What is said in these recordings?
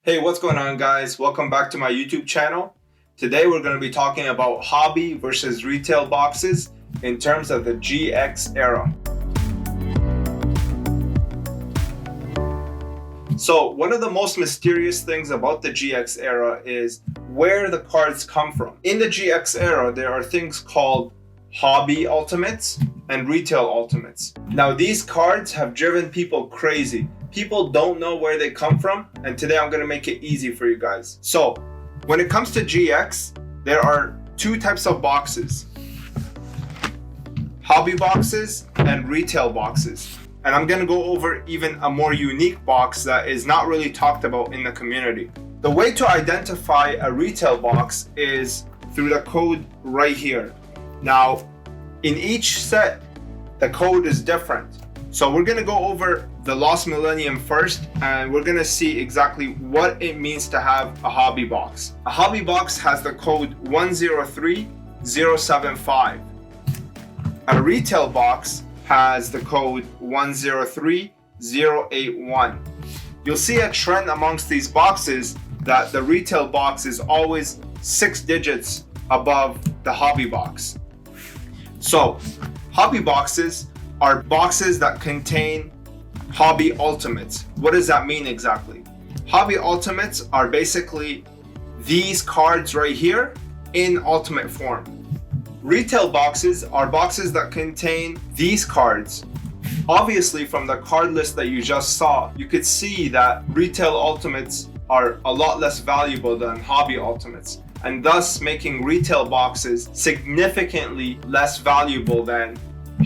Hey, what's going on, guys? Welcome back to my YouTube channel. Today we're going to be talking about hobby versus retail boxes in terms of the GX era. So one of the most mysterious things about the GX era is where the cards come from. In the GX era, there are things called hobby ultimates and retail ultimates. Now these cards have driven people crazy. People don't know where they come from, and today I'm going to make it easy for you guys. So when it comes to GX, there are two types of boxes: hobby boxes and retail boxes. And I'm going to go over even a more unique box that is not really talked about in the community. The way to identify a retail box is through the code right here. Now, in each set, the code is different. So we're going to go over the Lost Millennium first, and we're going to see exactly what it means to have a hobby box. A hobby box has the code 103075. A retail box has the code 103081. You'll see a trend amongst these boxes that the retail box is always 6 digits above the hobby box. So, hobby boxes are boxes that contain hobby ultimates. What does that mean exactly? Hobby ultimates are basically these cards right here in ultimate form. Retail boxes are boxes that contain these cards. Obviously, from the card list that you just saw, you could see that retail ultimates are a lot less valuable than hobby ultimates, and thus making retail boxes significantly less valuable than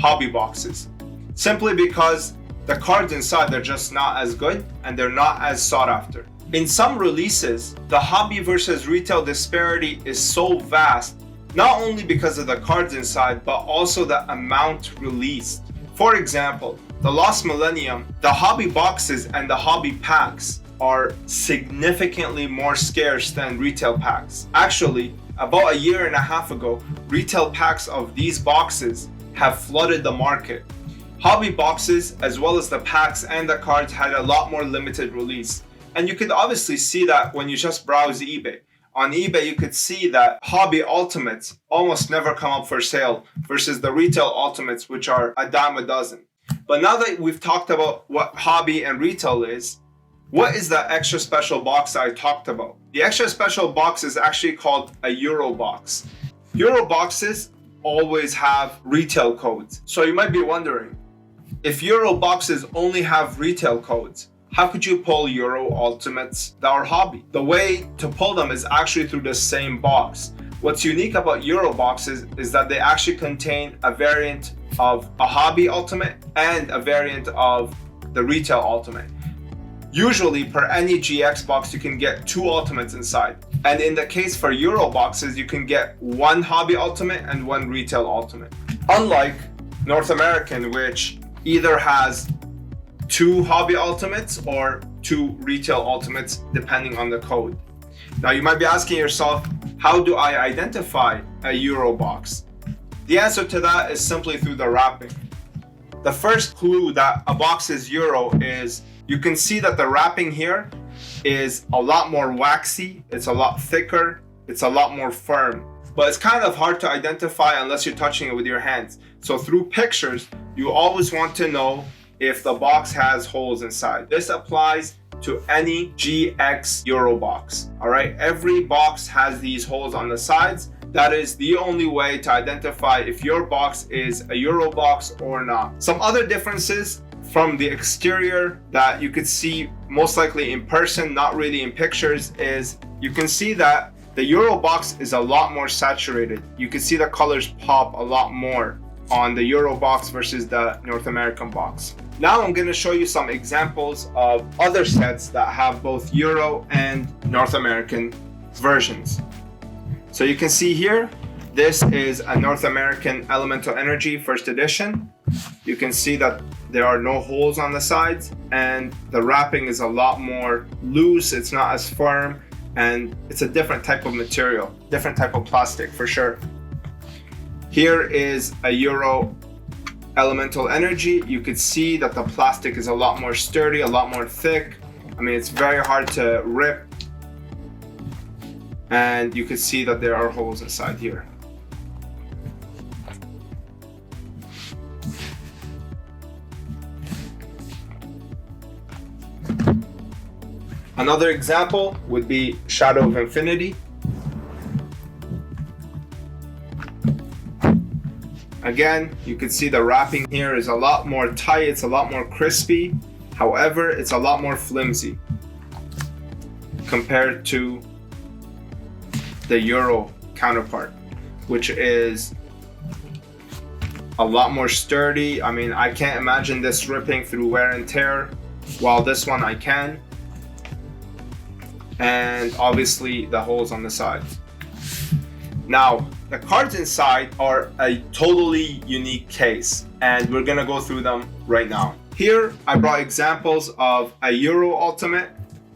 hobby boxes, simply because the cards inside, they're just not as good and they're not as sought after. In some releases, the hobby versus retail disparity is so vast, not only because of the cards inside, but also the amount released. For example, the Lost Millennium, the hobby boxes and the hobby packs are significantly more scarce than retail packs. Actually, about a year and a half ago, retail packs of these boxes have flooded the market. Hobby boxes, as well as the packs and the cards, had a lot more limited release. And you could obviously see that when you just browse eBay. On eBay, you could see that hobby ultimates almost never come up for sale versus the retail ultimates, which are a dime a dozen. But now that we've talked about what hobby and retail is, what is the extra special box I talked about? The extra special box is actually called a Euro box. Euro boxes always have retail codes. So you might be wondering, if Euro boxes only have retail codes, how could you pull Euro ultimates that are hobby? The way to pull them is actually through the same box. What's unique about Euro boxes is that they actually contain a variant of a hobby ultimate and a variant of the retail ultimate. Usually, per any GX box, you can get 2 ultimates inside. And in the case for Euro boxes, you can get 1 hobby ultimate and 1 retail ultimate. Unlike North American, which either has 2 hobby ultimates or 2 retail ultimates, depending on the code. Now, you might be asking yourself, how do I identify a Euro box? The answer to that is simply through the wrapping. The first clue that a box is Euro is you can see that the wrapping here is a lot more waxy, it's a lot thicker, it's a lot more firm. But it's kind of hard to identify unless you're touching it with your hands. So through pictures, you always want to know if the box has holes inside. This applies to any GX Euro box. All right, every box has these holes on the sides. That is the only way to identify if your box is a Euro box or not. Some other differences from the exterior that you could see most likely in person, not really in pictures, is you can see that the Euro box is a lot more saturated. You can see the colors pop a lot more on the Euro box versus the North American box. Now I'm going to show you some examples of other sets that have both Euro and North American versions. So you can see here, this is a North American Elemental Energy First Edition. You can see that there are no holes on the sides, and the wrapping is a lot more loose. It's not as firm, and it's a different type of material, different type of plastic for sure. Here is a Euro Elemental Energy. You could see that the plastic is a lot more sturdy, a lot more thick. I mean, it's very hard to rip and you can see that there are holes inside here. Another example would be Shadow of Infinity. Again, you can see the wrapping here is a lot more tight, it's a lot more crispy. However, it's a lot more flimsy compared to the Euro counterpart, which is a lot more sturdy. I mean, I can't imagine this ripping through wear and tear, while this one I can. And obviously the holes on the sides. Now, the cards inside are a totally unique case, and we're gonna go through them right now. Here, I brought examples of a Euro Ultimate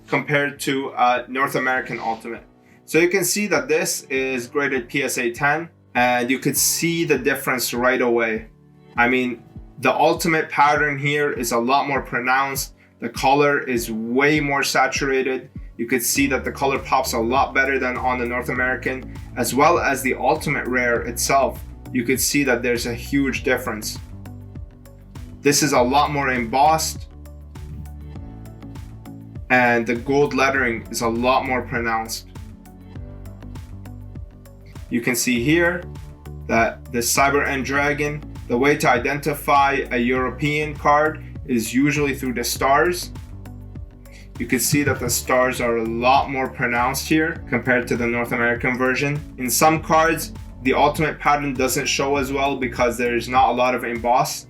compared to a North American Ultimate. So you can see that this is graded PSA 10, and you could see the difference right away. I mean, the Ultimate pattern here is a lot more pronounced. The color is way more saturated. You could see that the color pops a lot better than on the North American, as well as the Ultimate Rare itself. You could see that there's a huge difference. This is a lot more embossed, and the gold lettering is a lot more pronounced. You can see here that the Cyber End Dragon, the way to identify a European card is usually through the stars. You can see that the stars are a lot more pronounced here compared to the North American version. In some cards, the Ultimate pattern doesn't show as well because there's not a lot of emboss.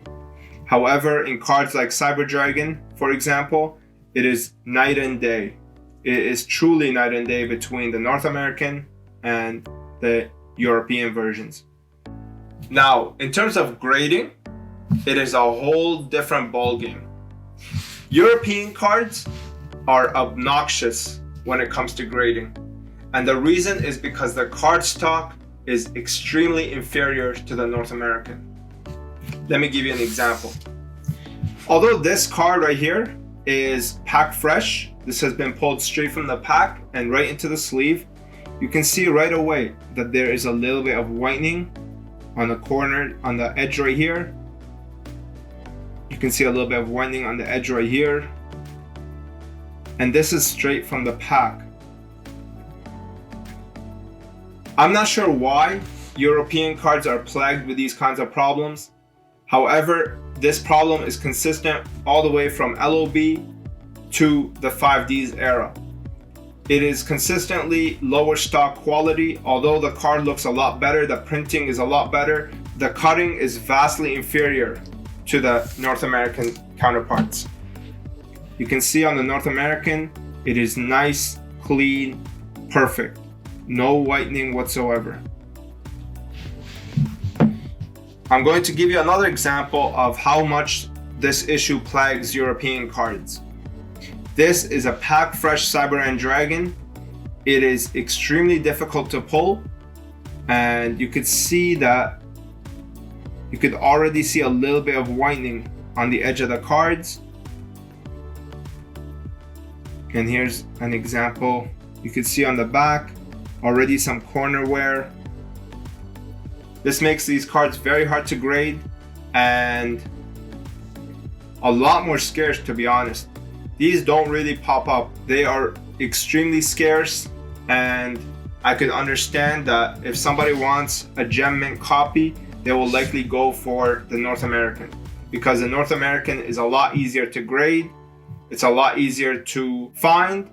However, in cards like Cyber Dragon, for example, it is night and day. It is truly night and day between the North American and the European versions. Now, in terms of grading, it is a whole different ballgame. European cards are obnoxious when it comes to grading, and the reason is because the card stock is extremely inferior to the North American. Let me give you an example. Although this card right here is pack fresh, this has been pulled straight from the pack and right into the sleeve, you can see right away that there is a little bit of whitening on the corner, on the edge right here. You can see a little bit of whitening on the edge right here. And this is straight from the pack. I'm not sure why European cards are plagued with these kinds of problems. However, this problem is consistent all the way from LOB to the 5Ds era. It is consistently lower stock quality. Although the card looks a lot better, the printing is a lot better, the cutting is vastly inferior to the North American counterparts. You can see on the North American, it is nice, clean, perfect. No whitening whatsoever. I'm going to give you another example of how much this issue plagues European cards. This is a pack fresh Cyber End Dragon. It is extremely difficult to pull, and you could see that you could already see a little bit of whitening on the edge of the cards. And here's an example. You can see on the back already some corner wear. This makes these cards very hard to grade and a lot more scarce, to be honest. These don't really pop up. They are extremely scarce, and I could understand that if somebody wants a gem mint copy, they will likely go for the North American, because the North American is a lot easier to grade, it's a lot easier to find,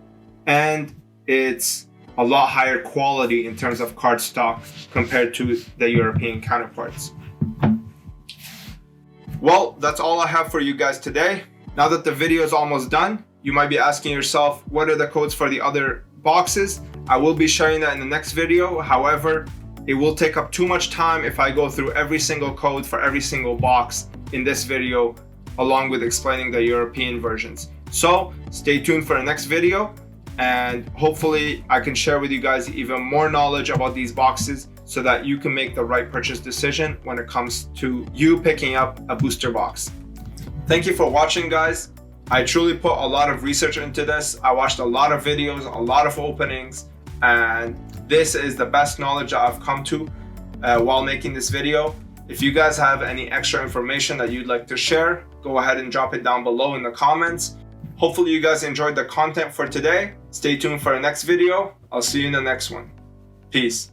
and it's a lot higher quality in terms of card stock compared to the European counterparts. Well, that's all I have for you guys today. Now that the video is almost done, you might be asking yourself, what are the codes for the other boxes? I will be sharing that in the next video. However, it will take up too much time if I go through every single code for every single box in this video, along with explaining the European versions. So stay tuned for the next video, and hopefully I can share with you guys even more knowledge about these boxes so that you can make the right purchase decision when it comes to you picking up a booster box. Thank you for watching, guys. I truly put a lot of research into this. I watched a lot of videos, a lot of openings, and this is the best knowledge that I've come to while making this video. If you guys have any extra information that you'd like to share, go ahead and drop it down below in the comments. Hopefully you guys enjoyed the content for today. Stay tuned for the next video. I'll see you in the next one. Peace.